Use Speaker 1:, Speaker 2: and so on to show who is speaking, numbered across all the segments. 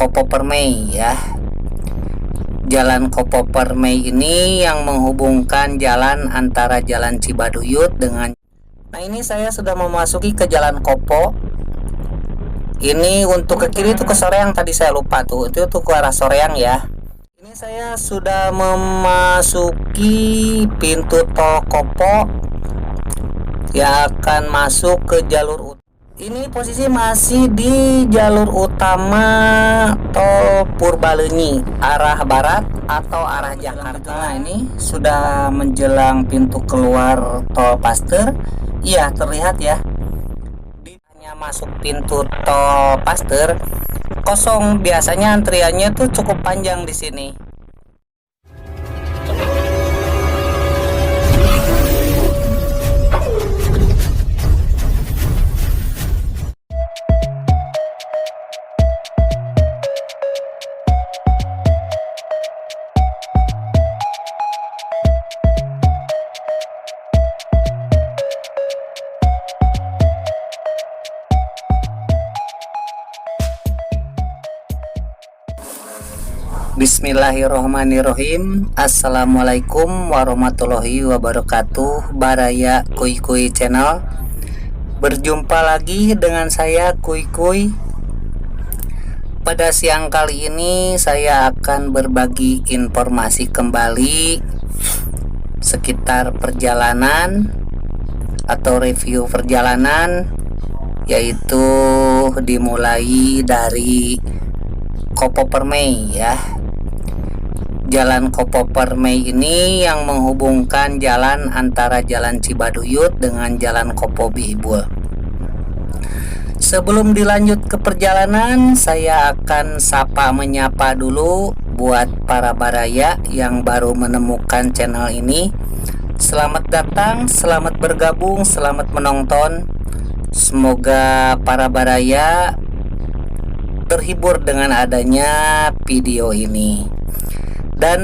Speaker 1: Kopo Permai ya. Jalan Kopo Permai ini yang menghubungkan jalan antara Jalan Cibaduyut dengan. Nah, ini saya sudah memasuki ke Jalan Kopo. Ini untuk ke kiri itu ke Soreang, tadi saya lupa tuh. Itu tuh ke arah Soreang ya. Ini saya sudah memasuki pintu tol Kopo yang akan masuk ke jalur. Ini posisi masih di jalur utama tol Purbalenyi arah barat atau arah Jakarta. Nah, ini sudah menjelang pintu keluar tol Paster. Iya, terlihat ya. Hanya masuk pintu tol Paster kosong, biasanya antriannya tuh cukup panjang di sini. Bismillahirrohmanirrohim. Assalamualaikum warahmatullahi wabarakatuh. Baraya Kuy Kuy Channel. Berjumpa lagi dengan saya Kuy Kuy. Pada siang kali ini saya akan berbagi informasi kembali sekitar perjalanan atau review perjalanan, yaitu dimulai dari Kopo Permai ya. Jalan Kopo Permai ini yang menghubungkan jalan antara Jalan Cibaduyut dengan Jalan Kopo Bihibul. Sebelum dilanjut ke perjalanan, saya akan sapa menyapa dulu buat para baraya yang baru menemukan channel ini. Selamat datang, selamat bergabung, selamat menonton. Semoga para baraya terhibur dengan adanya video ini. Dan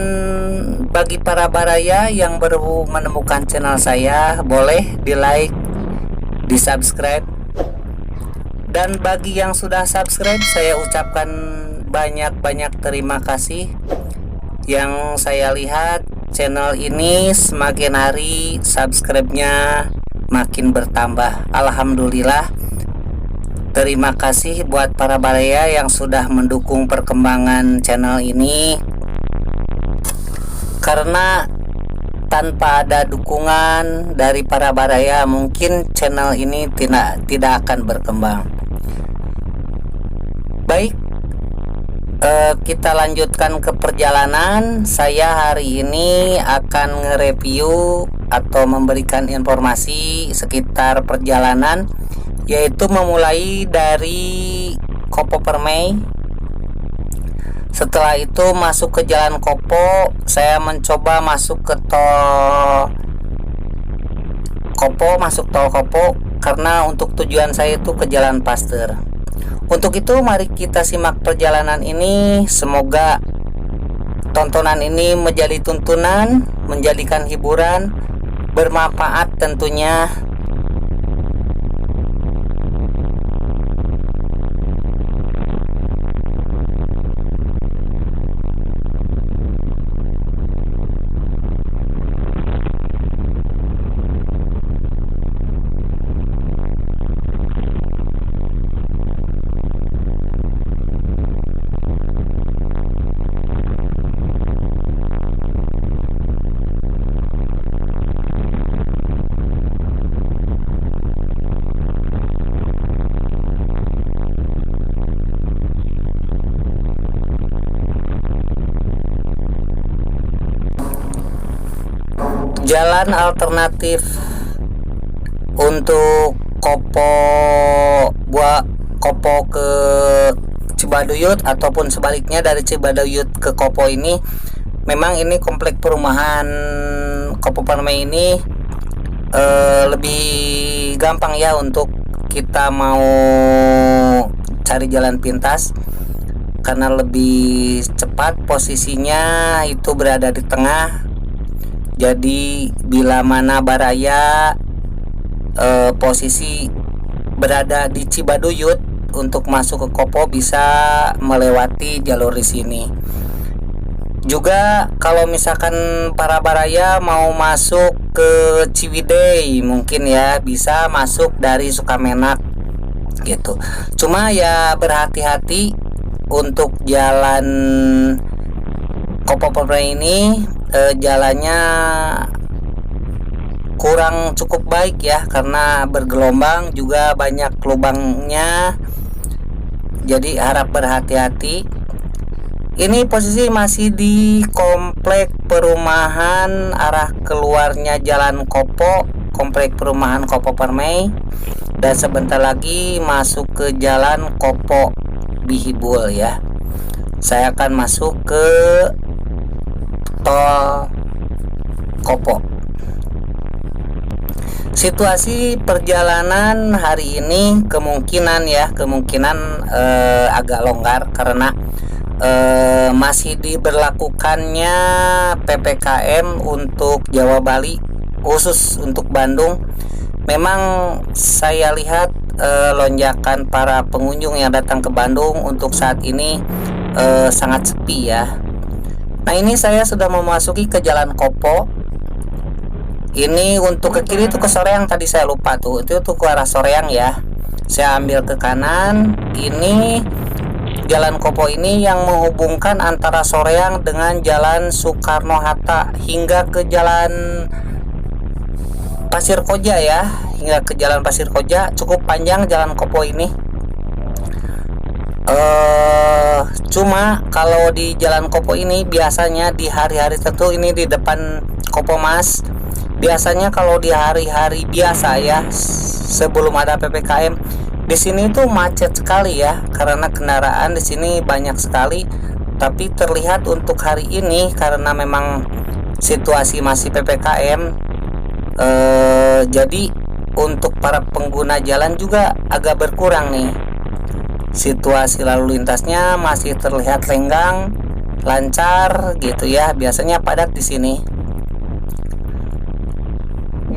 Speaker 1: bagi para baraya yang baru menemukan channel saya, boleh di like, di subscribe. Dan bagi yang sudah subscribe, saya ucapkan banyak-banyak terima kasih. Yang saya lihat channel ini semakin hari subscribe-nya makin bertambah. Alhamdulillah. Terima kasih buat para baraya yang sudah mendukung perkembangan channel ini. Karena tanpa ada dukungan dari para baraya, mungkin channel ini tidak akan berkembang. Baik, kita lanjutkan ke perjalanan. Saya hari ini akan nge-review atau memberikan informasi sekitar perjalanan, yaitu memulai dari Kopo Permai. Setelah itu masuk ke Jalan Kopo. Saya mencoba masuk ke tol Kopo, masuk tol Kopo karena untuk tujuan saya itu ke Jalan Paster. Untuk itu mari kita simak perjalanan ini. Semoga tontonan ini menjadi tuntunan, menjadikan hiburan, bermanfaat tentunya. Jalan alternatif untuk Kopo ke Cibaduyut ataupun sebaliknya dari Cibaduyut ke Kopo ini, memang ini komplek perumahan Kopo Permai ini lebih gampang ya untuk kita mau cari jalan pintas, karena lebih cepat. Posisinya itu berada di tengah. Jadi bila mana baraya posisi berada di Cibaduyut, untuk masuk ke Kopo bisa melewati jalur di sini. Juga kalau misalkan para baraya mau masuk ke Ciwidey mungkin ya bisa masuk dari Sukamenak gitu. Cuma ya berhati-hati untuk jalan Kopo Permai ini, jalannya kurang cukup baik ya karena bergelombang, juga banyak lubangnya, jadi harap berhati-hati. Ini posisi masih di komplek perumahan arah keluarnya Jalan Kopo, komplek perumahan Kopo Permai, dan sebentar lagi masuk ke Jalan Kopo Bihibul ya. Saya akan masuk ke tol Kopo. Situasi perjalanan hari ini kemungkinan agak longgar karena masih diberlakukannya PPKM untuk Jawa Bali, khusus untuk Bandung. Memang saya lihat lonjakan para pengunjung yang datang ke Bandung untuk saat ini sangat sepi ya. Nah, ini saya sudah memasuki ke Jalan Kopo. Ini untuk ke kiri itu ke Soreang, tadi saya lupa tuh, itu ke arah Soreang ya. Saya ambil ke kanan. Ini Jalan Kopo ini yang menghubungkan antara Soreang dengan Jalan Soekarno-Hatta hingga ke Jalan Pasir Koja ya, hingga ke Jalan Pasir Koja. Cukup panjang Jalan Kopo ini. Cuma kalau di Jalan Kopo ini biasanya di hari-hari tertentu, ini di depan Kopo Mas, biasanya kalau di hari-hari biasa ya sebelum ada PPKM, di sini tuh macet sekali ya karena kendaraan di sini banyak sekali. Tapi terlihat untuk hari ini karena memang situasi masih PPKM, jadi untuk para pengguna jalan juga agak berkurang nih. Situasi lalu lintasnya masih terlihat lenggang, lancar gitu ya. Biasanya padat di sini.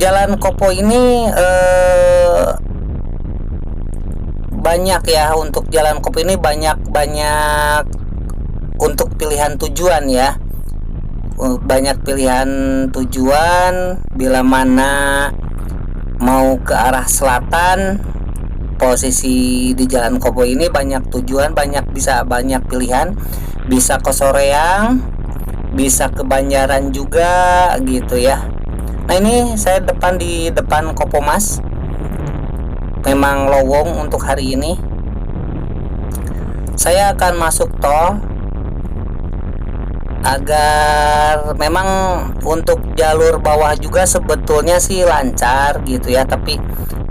Speaker 1: Jalan Kopo ini banyak ya, untuk Jalan Kopo ini banyak untuk pilihan tujuan ya. Banyak pilihan tujuan bila mana mau ke arah selatan. Posisi di Jalan Kopo ini banyak tujuan, banyak pilihan. Bisa ke Soreang, bisa ke Banjaran juga gitu ya. Nah, ini saya di depan Kopo Mas. Memang lowong untuk hari ini. Saya akan masuk tol agar memang untuk jalur bawah juga sebetulnya sih lancar gitu ya, tapi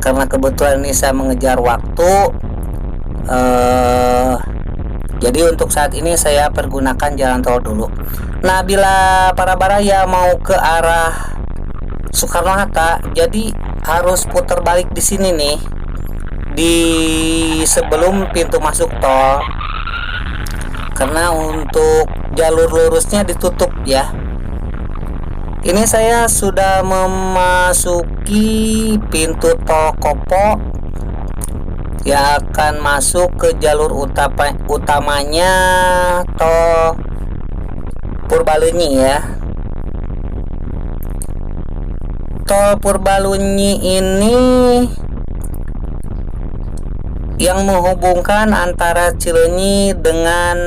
Speaker 1: karena kebetulan ini saya mengejar waktu, jadi untuk saat ini saya pergunakan jalan tol dulu. Nah, bila para baraya mau ke arah Soekarno-Hatta, jadi harus putar balik di sini nih, di sebelum pintu masuk tol, karena untuk jalur lurusnya ditutup ya. Ini saya sudah memasuki pintu tol Kopo yang akan masuk ke jalur utamanya tol Purbalunyi ya. Tol Purbalunyi ini yang menghubungkan antara Cileunyi dengan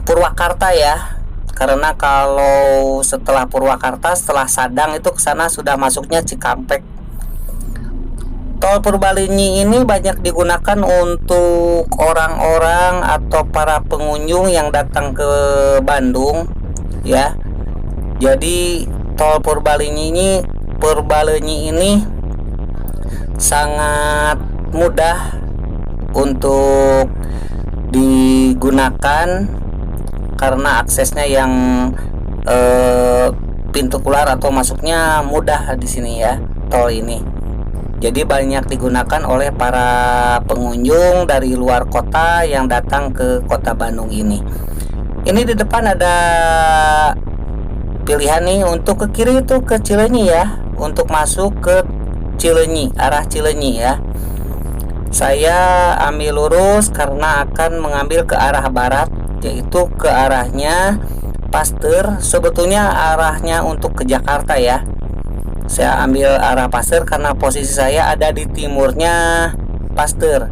Speaker 1: Purwakarta ya. Karena kalau setelah Purwakarta, setelah Sadang itu ke sana sudah masuknya Cikampek. Tol Purbalunyi ini banyak digunakan untuk orang-orang atau para pengunjung yang datang ke Bandung ya. Jadi tol Purbalunyi ini sangat mudah untuk digunakan karena aksesnya yang pintu keluar atau masuknya mudah di sini ya, tol ini. Jadi banyak digunakan oleh para pengunjung dari luar kota yang datang ke kota Bandung ini. Ini di depan ada pilihan nih untuk ke kiri itu ke Cileunyi ya, untuk masuk ke Cileunyi, arah Cileunyi ya. Saya ambil lurus karena akan mengambil ke arah barat, yaitu ke arahnya Pasteur. Sebetulnya arahnya untuk ke Jakarta ya. Saya ambil arah Pasteur karena posisi saya ada di timurnya Pasteur.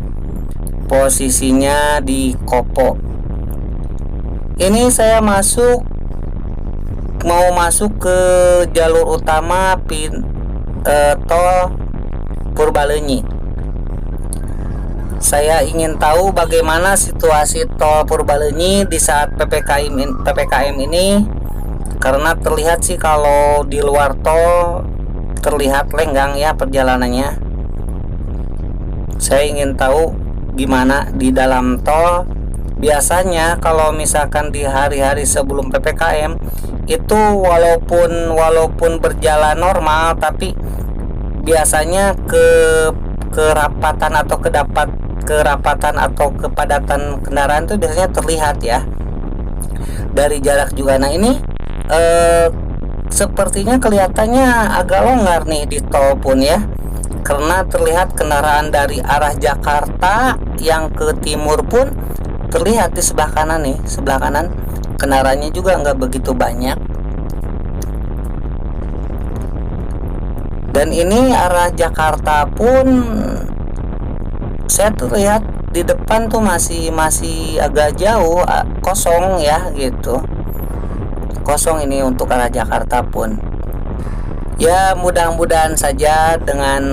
Speaker 1: Posisinya di Kopo. Ini saya mau masuk ke jalur utama tol Purbalenyi. Saya ingin tahu bagaimana situasi tol Purbalenyi di saat PPKM ini, karena terlihat sih kalau di luar tol terlihat lenggang ya perjalanannya. Saya ingin tahu gimana di dalam tol. Biasanya kalau misalkan di hari-hari sebelum PPKM itu walaupun berjalan normal, tapi biasanya kerapatan atau kepadatan kendaraan itu biasanya terlihat ya dari jarak juga. Nah ini sepertinya kelihatannya agak longgar nih di tol pun ya, karena terlihat kendaraan dari arah Jakarta yang ke timur pun terlihat di sebelah kanan nih. Sebelah kanan kendaraannya juga nggak begitu banyak. Dan ini arah Jakarta pun saya terlihat di depan tuh masih agak jauh, kosong ya gitu. Kosong ini untuk arah Jakarta pun. Ya mudah-mudahan saja dengan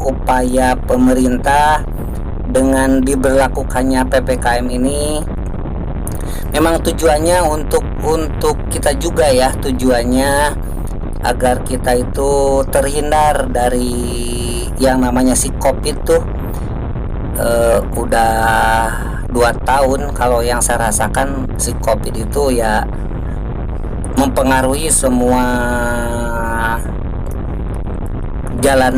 Speaker 1: upaya pemerintah dengan diberlakukannya PPKM ini, memang tujuannya untuk kita juga ya, tujuannya agar kita itu terhindar dari yang namanya si COVID tuh. Udah 2 tahun kalau yang saya rasakan si COVID itu ya mempengaruhi semua jalan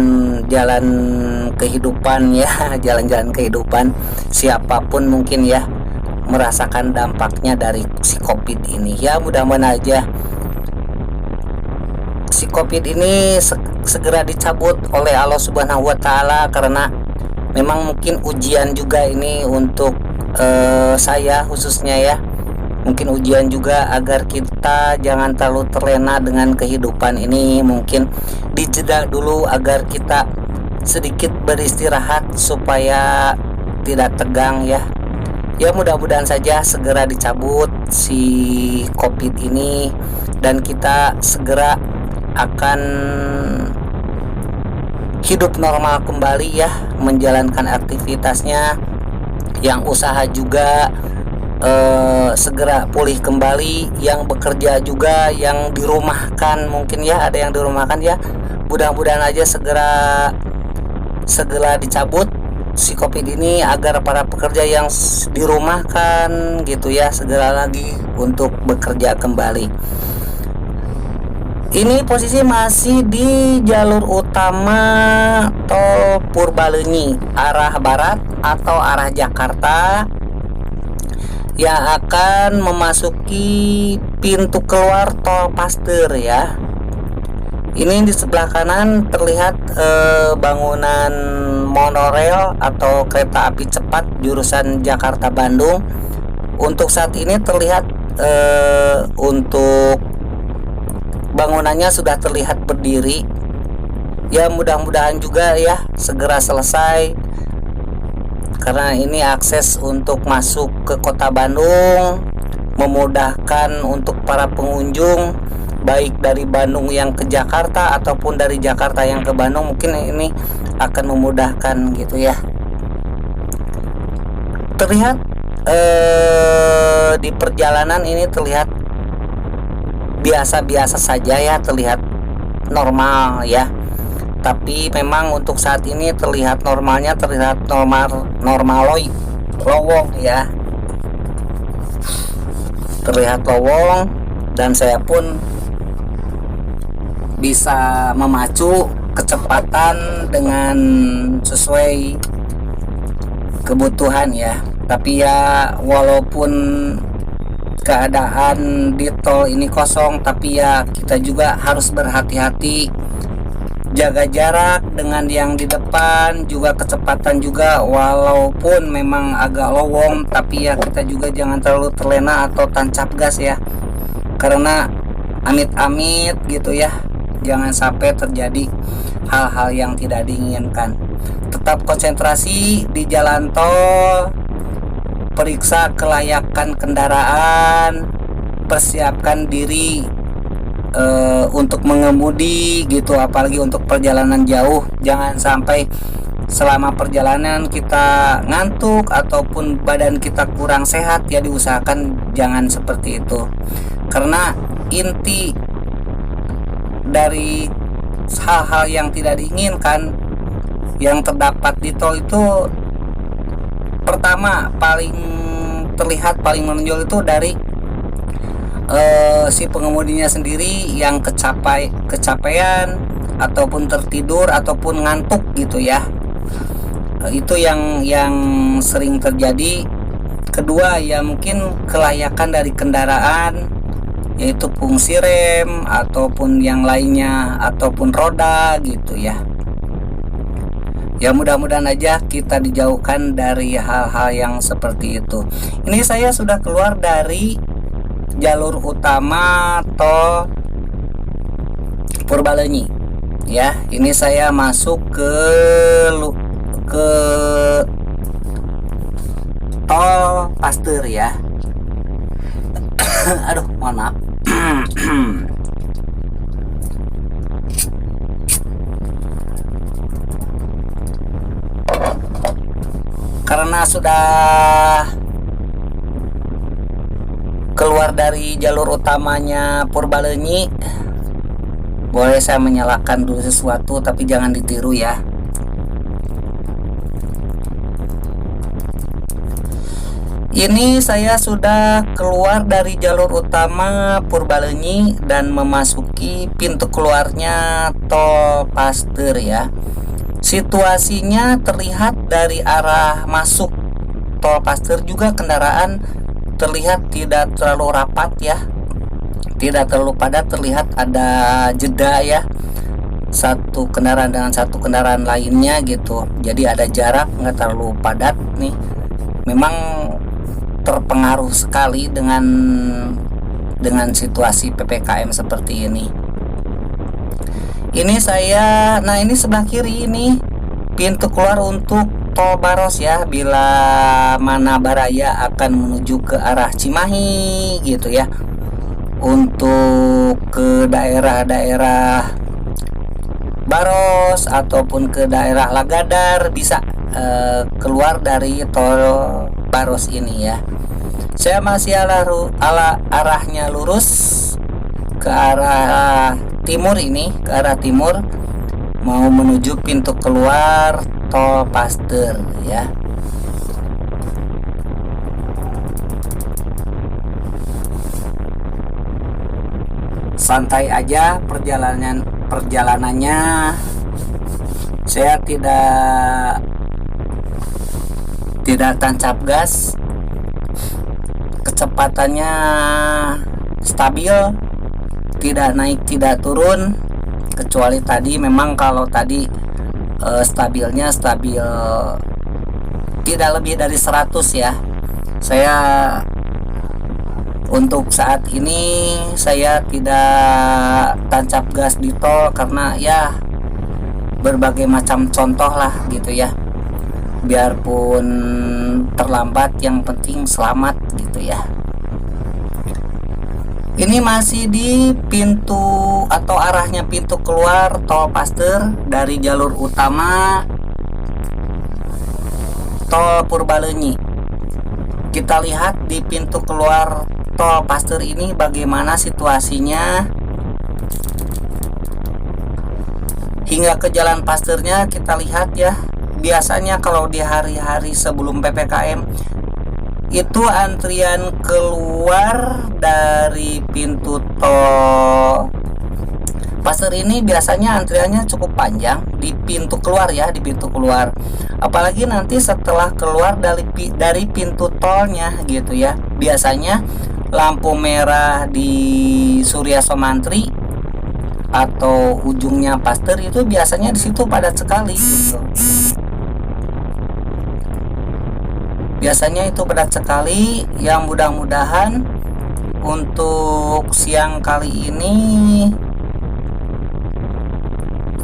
Speaker 1: kehidupan ya, jalan-jalan kehidupan siapapun mungkin ya merasakan dampaknya dari si COVID ini. Ya mudah-mudahan aja si COVID ini segera dicabut oleh Allah Subhanahu wa taala, karena memang mungkin ujian juga ini untuk saya khususnya ya. Mungkin ujian juga agar kita jangan terlalu terlena dengan kehidupan ini. Mungkin dijeda dulu agar kita sedikit beristirahat supaya tidak tegang ya. Ya mudah-mudahan saja segera dicabut si COVID ini dan kita segera akan hidup normal kembali ya, menjalankan aktivitasnya, yang usaha juga segera pulih kembali, yang bekerja juga, yang dirumahkan mungkin ya, ada yang dirumahkan ya, mudah-mudahan aja segera dicabut si COVID ini agar para pekerja yang dirumahkan gitu ya segera lagi untuk bekerja kembali. Ini posisi masih di jalur utama tol Purbalenyi arah barat atau arah Jakarta yang akan memasuki pintu keluar tol Pasteur ya. Ini di sebelah kanan terlihat bangunan monorail atau kereta api cepat jurusan Jakarta Bandung. Untuk saat ini terlihat untuk bangunannya sudah terlihat berdiri. Ya mudah-mudahan juga ya segera selesai, karena ini akses untuk masuk ke kota Bandung, memudahkan untuk para pengunjung baik dari Bandung yang ke Jakarta ataupun dari Jakarta yang ke Bandung. Mungkin ini akan memudahkan gitu ya. Terlihat di perjalanan ini terlihat biasa-biasa saja ya, terlihat normal ya. Tapi memang untuk saat ini terlihat lowong ya. Terlihat lowong dan saya pun bisa memacu kecepatan dengan sesuai kebutuhan ya. Tapi ya walaupun keadaan di tol ini kosong, tapi ya kita juga harus berhati-hati jaga jarak dengan yang di depan, juga kecepatan juga, walaupun memang agak lowong tapi ya kita juga jangan terlalu terlena atau tancap gas ya, karena amit-amit gitu ya, jangan sampai terjadi hal-hal yang tidak diinginkan. Tetap konsentrasi di jalan tol, periksa kelayakan kendaraan, persiapkan diri untuk mengemudi gitu, apalagi untuk perjalanan jauh. Jangan sampai selama perjalanan kita ngantuk ataupun badan kita kurang sehat ya, diusahakan jangan seperti itu, karena inti dari hal-hal yang tidak diinginkan yang terdapat di tol itu, pertama paling terlihat, paling menonjol itu dari si pengemudinya sendiri yang kecapean ataupun tertidur ataupun ngantuk gitu ya. Itu yang sering terjadi. Kedua ya mungkin kelayakan dari kendaraan, yaitu fungsi rem ataupun yang lainnya ataupun roda gitu ya. Ya mudah-mudahan aja kita dijauhkan dari hal-hal yang seperti itu. Ini saya sudah keluar dari jalur utama tol Purbalenyi ya. Ini saya masuk ke tol Pasteur ya. Aduh, mohon maaf. Karena sudah keluar dari jalur utamanya Purbalenyi, boleh saya menyalakan dulu sesuatu, tapi jangan ditiru ya. Ini saya sudah keluar dari jalur utama Purbalenyi dan memasuki pintu keluarnya tol Pasteur ya. Situasinya terlihat dari arah masuk tol Pasteur juga kendaraan terlihat tidak terlalu rapat ya, tidak terlalu padat, terlihat ada jeda ya, satu kendaraan dengan satu kendaraan lainnya gitu, jadi ada jarak, nggak terlalu padat nih. Memang terpengaruh sekali dengan situasi PPKM seperti ini. Ini saya, nah ini sebelah kiri ini pintu keluar untuk tol Baros ya, bila mana Baraya akan menuju ke arah Cimahi gitu ya. Untuk ke daerah-daerah Baros ataupun ke daerah Lagadar bisa keluar dari tol Baros ini ya. Saya masih arahnya lurus ke arah timur ini, ke arah timur, mau menuju pintu keluar tol Pasteur ya. Santai aja perjalanannya. Saya tidak tancap gas. Kecepatannya stabil, tidak naik tidak turun, kecuali tadi memang kalau tadi stabilnya stabil tidak lebih dari 100 ya. Saya untuk saat ini saya tidak tancap gas di tol karena ya berbagai macam contoh lah gitu ya, biarpun terlambat yang penting selamat gitu ya. Ini masih di pintu atau arahnya pintu keluar tol Pasteur dari jalur utama tol Purbalenyi. Kita lihat di pintu keluar tol Pasteur ini bagaimana situasinya. Hingga ke jalan Pasteurnya kita lihat ya. Biasanya kalau di hari-hari sebelum PPKM itu antrian keluar dari pintu tol Pasteur ini biasanya antriannya cukup panjang di pintu keluar ya, di pintu keluar. Apalagi nanti setelah keluar dari pintu tolnya gitu ya. Biasanya lampu merah di Surya Somantri atau ujungnya paster itu biasanya di situ padat sekali gitu. Biasanya itu padat sekali. Yang mudah-mudahan untuk siang kali ini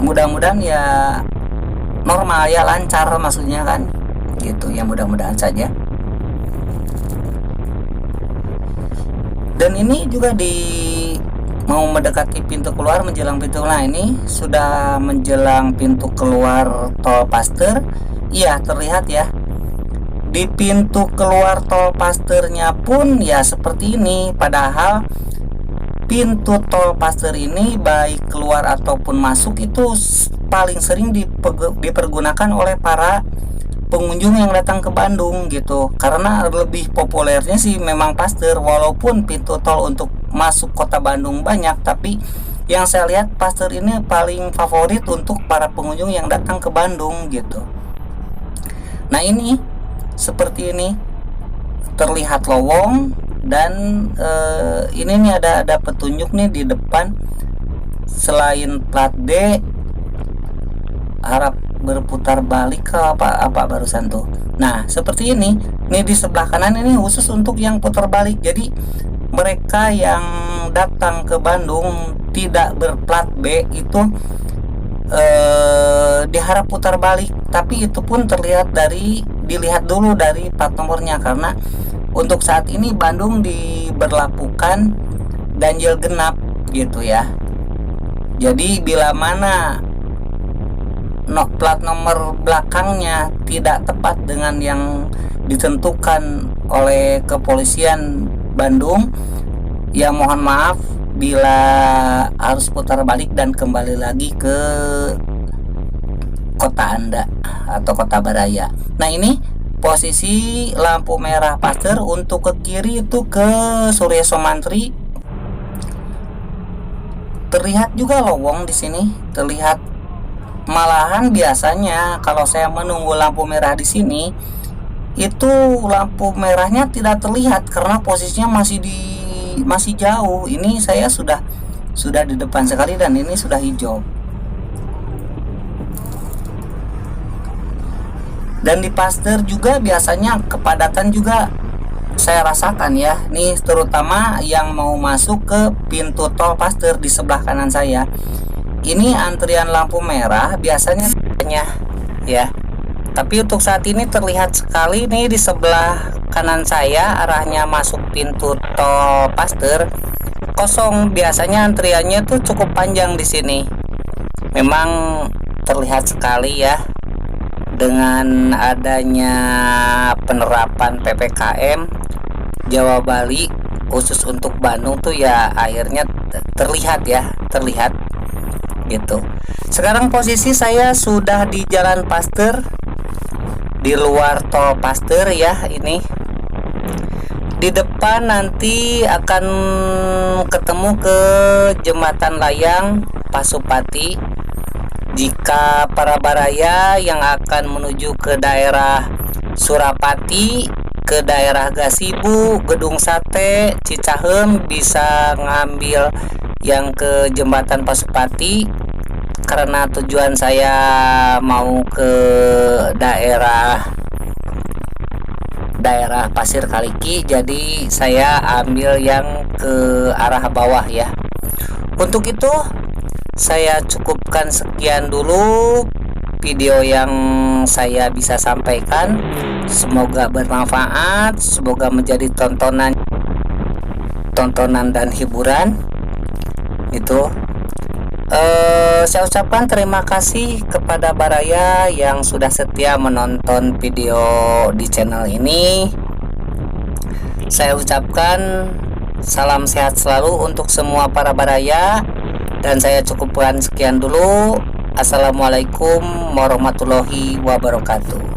Speaker 1: mudah-mudahan ya normal ya, lancar maksudnya kan gitu ya, mudah-mudahan saja. Dan ini juga mau mendekati pintu keluar, menjelang pintu. Nah, ini sudah menjelang pintu keluar tol Paster. Iya, terlihat ya. Di pintu keluar tol Pasternya pun ya seperti ini. Padahal pintu tol Paster ini baik keluar ataupun masuk itu paling sering dipergunakan oleh para pengunjung yang datang ke Bandung gitu, karena lebih populernya sih memang Paster. Walaupun pintu tol untuk masuk kota Bandung banyak, tapi yang saya lihat Paster ini paling favorit untuk para pengunjung yang datang ke Bandung gitu. Nah, ini seperti ini terlihat lowong. Dan ini nih ada petunjuk nih di depan, selain plat D harap berputar balik ke apa barusan tuh. Nah, seperti ini nih di sebelah kanan ini khusus untuk yang putar balik. Jadi mereka yang datang ke Bandung tidak berplat B itu diharap putar balik. Tapi itu pun dilihat dulu dari plat nomornya, karena untuk saat ini Bandung diberlakukan ganjil genap gitu ya. Jadi bila mana plat nomor belakangnya tidak tepat dengan yang ditentukan oleh kepolisian Bandung, ya mohon maaf bila harus putar balik dan kembali lagi ke kota Anda atau kota Baraya. Nah, ini posisi lampu merah Paster. Untuk ke kiri itu ke Surya Somantri. Terlihat juga lowong di sini, terlihat. Malahan biasanya kalau saya menunggu lampu merah di sini itu lampu merahnya tidak terlihat karena posisinya masih jauh. Ini saya sudah di depan sekali dan ini sudah hijau. Dan di Paster juga biasanya kepadatan juga saya rasakan ya. Nih terutama yang mau masuk ke pintu tol Paster di sebelah kanan saya. Ini antrian lampu merah biasanya ya. Tapi untuk saat ini terlihat sekali nih di sebelah kanan saya arahnya masuk pintu tol Paster kosong. Biasanya antriannya tuh cukup panjang di sini. Memang terlihat sekali ya dengan adanya penerapan PPKM Jawa Bali khusus untuk Bandung tuh ya akhirnya terlihat gitu. Sekarang posisi saya sudah di Jalan Paster, di luar tol Paster ya. Ini di depan nanti akan ketemu ke Jembatan Layang Pasupati. Jika para baraya yang akan menuju ke daerah Surapati, ke daerah Gasibu, Gedung Sate, Cicahem bisa ngambil yang ke Jembatan Pasupati, karena tujuan saya mau ke daerah Pasir Kaliki, jadi saya ambil yang ke arah bawah ya. Untuk itu saya cukupkan sekian dulu video yang saya bisa sampaikan. Semoga bermanfaat, semoga menjadi tontonan dan hiburan. Itu saya ucapkan terima kasih kepada baraya yang sudah setia menonton video di channel ini. Saya ucapkan salam sehat selalu untuk semua para baraya, dan saya cukupkan sekian dulu. Assalamualaikum warahmatullahi wabarakatuh.